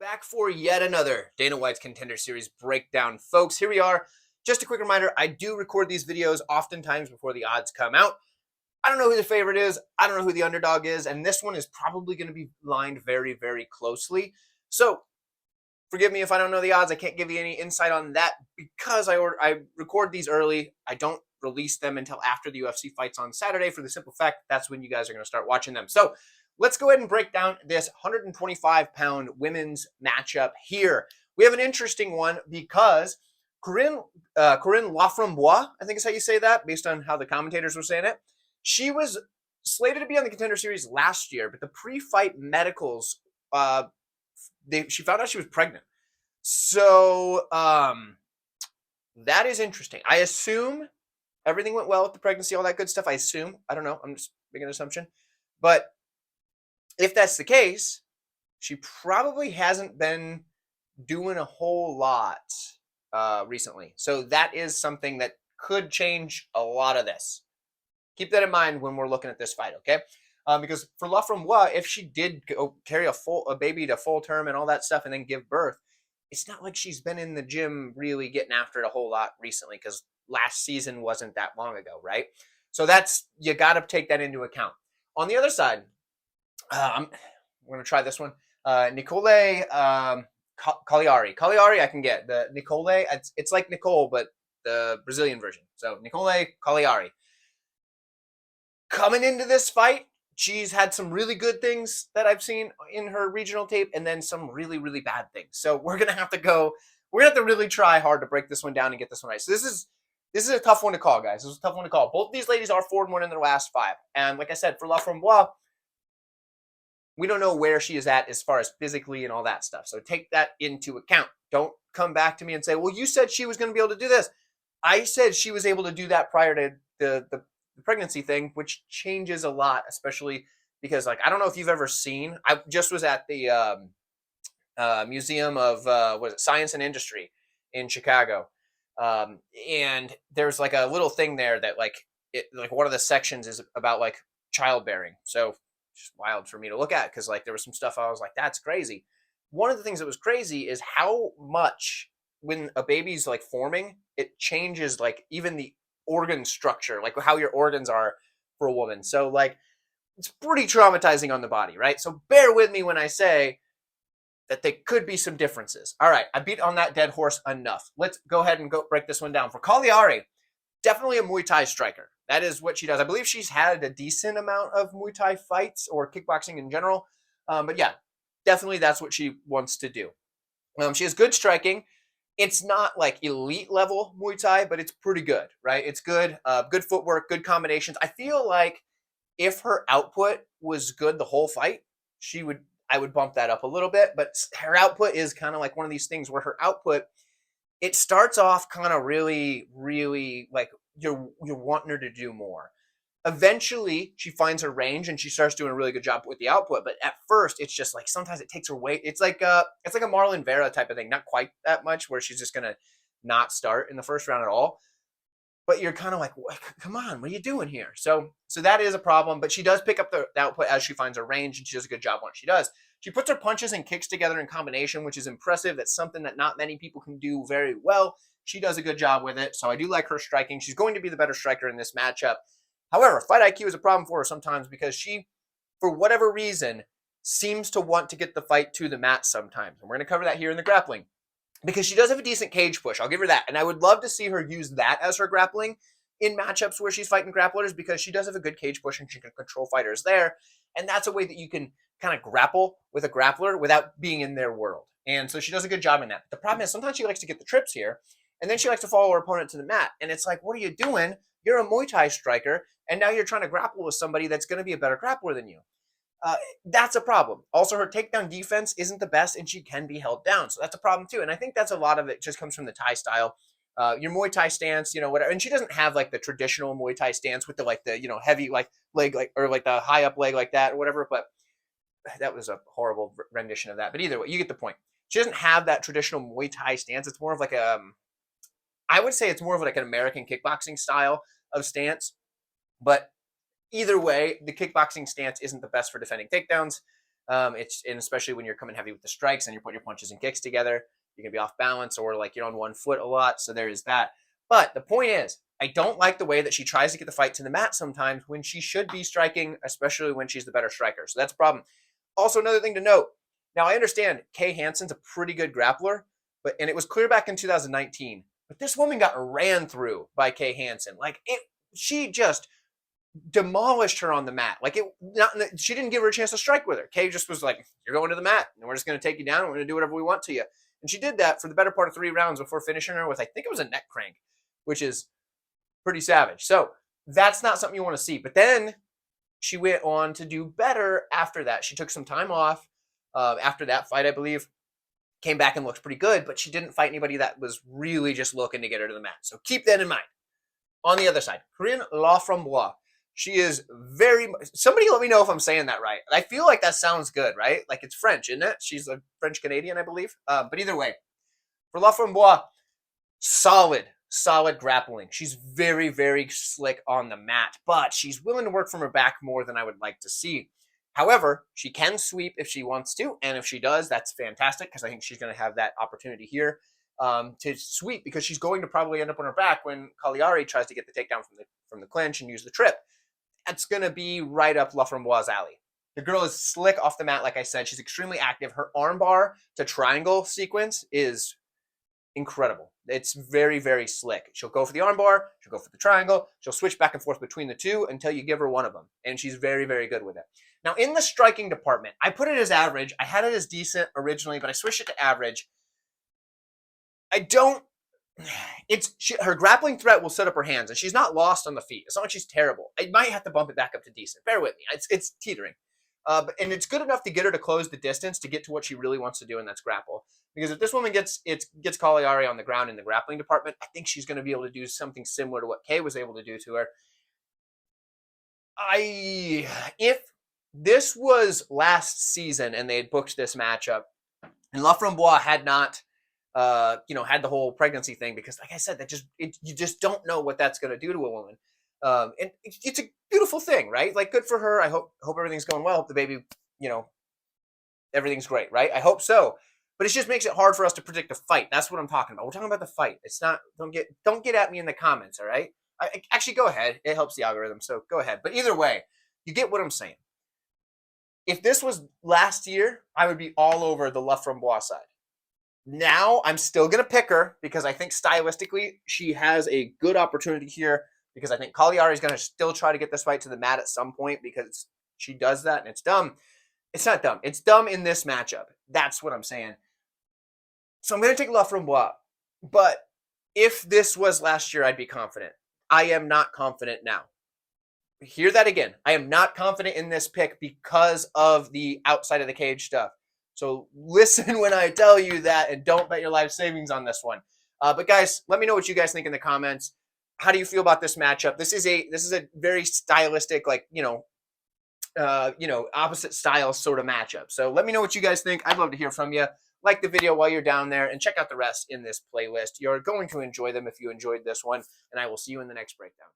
Back for yet another Dana White's Contender Series breakdown, folks. Here we are. Just a quick reminder, I do record these videos oftentimes before the odds come out. I don't know who the favorite is. I don't know who the underdog is. And this one is probably going to be lined very, very closely. So forgive me if I don't know the odds. I can't give you any insight on that because I record these early. I don't release them until after the UFC fights on Saturday for the simple fact that's when you guys are going to start watching them. So let's go ahead and break down this 125-pound women's matchup here. We have an interesting one because Corrine Laframboise, I think is how you say that, based on how the commentators were saying it. She was slated to be on the Contender Series last year, but the pre-fight medicals, she found out she was pregnant. So that is interesting. I assume everything went well with the pregnancy, all that good stuff. I assume. I don't know. I'm just making an assumption. But if that's the case, she probably hasn't been doing a whole lot recently. So that is something that could change a lot of this. Keep that in mind when we're looking at this fight, okay? Because for Laframboise, if she did go carry a baby to full term and all that stuff and then give birth, it's not like she's been in the gym really getting after it a whole lot recently because last season wasn't that long ago, right? So you got to take that into account. On the other side, I'm going to try this one. Nicolle Caliari. Caliari I can get. The Nicolle, it's like Nicolle, but the Brazilian version. So Nicolle Caliari. Coming into this fight, she's had some really good things that I've seen in her regional tape and then some really, really bad things. So we're going to have to really try hard to break this one down and get this one right. So this is a tough one to call, guys. This is a tough one to call. Both of these ladies are 4-1 in their last 5. And like I said, for Laframboise, we don't know where she is at as far as physically and all that stuff. So take that into account. Don't come back to me and say, well, you said she was going to be able to do this. I said she was able to do that prior to the pregnancy thing, which changes a lot, especially because, like, I don't know if you've ever seen, I just was at the Museum of Science and Industry in Chicago. And there's like a little thing there that like one of the sections is about like childbearing. So just wild for me to look at because like there was some stuff I was like, that's crazy. One of the things that was crazy is how much when a baby's like forming, it changes like even the organ structure, like how your organs are for a woman. So like it's pretty traumatizing on the body, right? So bear with me when I say that there could be some differences. All right, I beat on that dead horse enough. Let's go ahead and go break this one down. For Caliari, definitely a Muay Thai striker. That is what she does. I believe she's had a decent amount of Muay Thai fights or kickboxing in general. But yeah, definitely that's what she wants to do. She has good striking. It's not like elite level Muay Thai, but it's pretty good, right? It's good. Good footwork, good combinations. I feel like if her output was good the whole fight, I would bump that up a little bit. But her output is kind of like one of these things where her output, it starts off kind of really, really like you're wanting her to do more. Eventually, she finds her range and she starts doing a really good job with the output. But at first, it's just like sometimes it takes her weight. It's like a Marlon Vera type of thing. Not quite that much where she's just gonna not start in the first round at all. But you're kind of like, come on, what are you doing here? So that is a problem. But she does pick up the output as she finds her range, and she does a good job on what she does. She puts her punches and kicks together in combination, which is impressive. That's something that not many people can do very well. She does a good job with it. So I do like her striking. She's going to be the better striker in this matchup. However, fight IQ is a problem for her sometimes because she, for whatever reason, seems to want to get the fight to the mat sometimes. And we're going to cover that here in the grappling because she does have a decent cage push. I'll give her that. And I would love to see her use that as her grappling in matchups where she's fighting grapplers because she does have a good cage push and she can control fighters there. And that's a way that you can kind of grapple with a grappler without being in their world. And so she does a good job in that. The problem is sometimes she likes to get the trips here and then she likes to follow her opponent to the mat. And it's like, what are you doing? You're a Muay Thai striker, and now you're trying to grapple with somebody that's going to be a better grappler than you. That's a problem. Also, her takedown defense isn't the best, and she can be held down. So that's a problem, too. And I think that's a lot of it just comes from the Thai style. Your Muay Thai stance, whatever. And she doesn't have, like, the traditional Muay Thai stance with the heavy, like, leg, like, or, like, the high-up leg like that or whatever. But that was a horrible rendition of that. But either way, you get the point. She doesn't have that traditional Muay Thai stance. It's more of like I would say it's more of like an American kickboxing style of stance. But either way, the kickboxing stance isn't the best for defending takedowns. And especially when you're coming heavy with the strikes and you're putting your punches and kicks together, you're gonna be off balance or like you're on one foot a lot. So there is that. But the point is, I don't like the way that she tries to get the fight to the mat sometimes when she should be striking, especially when she's the better striker. So that's a problem. Also, another thing to note. Now I understand Kay Hansen's a pretty good grappler, and it was clear back in 2019. But this woman got ran through by Kay Hansen. She just demolished her on the mat. She didn't give her a chance to strike with her. Kay just was like, "You're going to the mat, and we're just going to take you down. And we're going to do whatever we want to you." And she did that for the better part of 3 rounds before finishing her with, I think it was a neck crank, which is pretty savage. So that's not something you want to see. But then she went on to do better after that. She took some time off after that fight, I believe. Came back and looked pretty good, but she didn't fight anybody that was really just looking to get her to the mat. So keep that in mind. On the other side, Corrine Laframboise. She is somebody let me know if I'm saying that right. I feel like that sounds good, right? Like it's French, isn't it? She's a French Canadian, I believe. But either way, for Laframboise, solid grappling. She's very, very slick on the mat, but she's willing to work from her back more than I would like to see. However, she can sweep if she wants to, and if she does, that's fantastic because I think she's going to have that opportunity here to sweep because she's going to probably end up on her back when Caliari tries to get the takedown from the clinch and use the trip. That's going to be right up Laframboise's alley. The girl is slick off the mat, like I said. She's extremely active. Her armbar to triangle sequence is incredible. It's very, very slick. She'll go for the armbar. She'll go for the triangle. She'll switch back and forth between the two until you give her one of them. And she's very, very good with it. Now, in the striking department, I put it as average. I had it as decent originally, but I switched it to average. Her grappling threat will set up her hands, and she's not lost on the feet. It's not like she's terrible. I might have to bump it back up to decent. Bear with me. It's teetering. And it's good enough to get her to close the distance to get to what she really wants to do, and that's grapple. Because if this woman gets Caliari on the ground in the grappling department, I think she's going to be able to do something similar to what Kay was able to do to her. If this was last season and they had booked this matchup, and Laframboise had not had the whole pregnancy thing, because like I said, you just don't know what that's going to do to a woman. And it's a beautiful thing, right? Like, good for her. I hope everything's going well. Hope the baby, everything's great, right? I hope so. But it just makes it hard for us to predict the fight. That's what I'm talking about. We're talking about the fight. It's not. Don't get at me in the comments, all right? Actually, go ahead. It helps the algorithm, so go ahead. But either way, you get what I'm saying. If this was last year, I would be all over the Laframboise side. Now, I'm still going to pick her because I think stylistically she has a good opportunity here, because I think Caliari is going to still try to get this fight to the mat at some point because she does that, and it's dumb. It's not dumb. It's dumb in this matchup. That's what I'm saying. So I'm going to take Laframboise. But if this was last year, I'd be confident. I am not confident now. Hear that again. I am not confident in this pick because of the outside of the cage stuff. So listen when I tell you that, and don't bet your life savings on this one. But guys, let me know what you guys think in the comments. How do you feel about this matchup? This is a very stylistic, opposite style sort of matchup. So let me know what you guys think. I'd love to hear from you. Like the video while you're down there, and check out the rest in this playlist. You're going to enjoy them if you enjoyed this one, and I will see you in the next breakdown.